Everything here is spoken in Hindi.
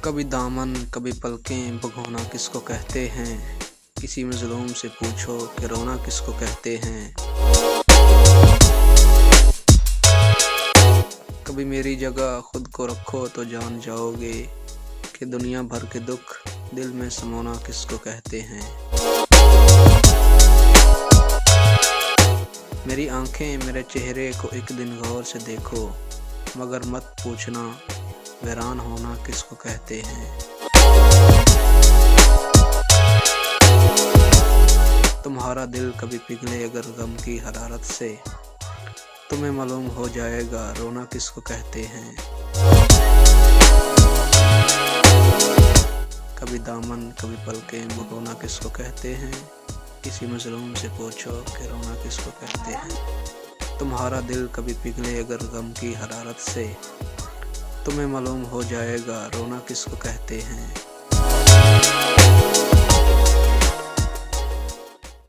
कभी दामन कभी पलकें भगोना किसको कहते हैं। किसी मज़लूम से पूछो कि रोना किसको कहते हैं। कभी मेरी जगह खुद को रखो तो जान जाओगे कि दुनिया भर के दुख दिल में समाना किसको कहते हैं। मेरी आंखें मेरे चेहरे को एक दिन गौर से देखो, मगर मत पूछना वीरान होना किसको कहते हैं। तुम्हारा दिल कभी पिघले अगर गम की हरारत से, तुम्हें मालूम हो जाएगा रोना किसको कहते हैं। कभी दामन कभी पलकें भगोना किसको कहते हैं। किसी मज़लूम से पूछो कि रोना किसको कहते हैं। तुम्हारा दिल कभी पिघले अगर गम की हरारत से, तुम्हें मालूम हो जाएगा रोना किसको कहते हैं।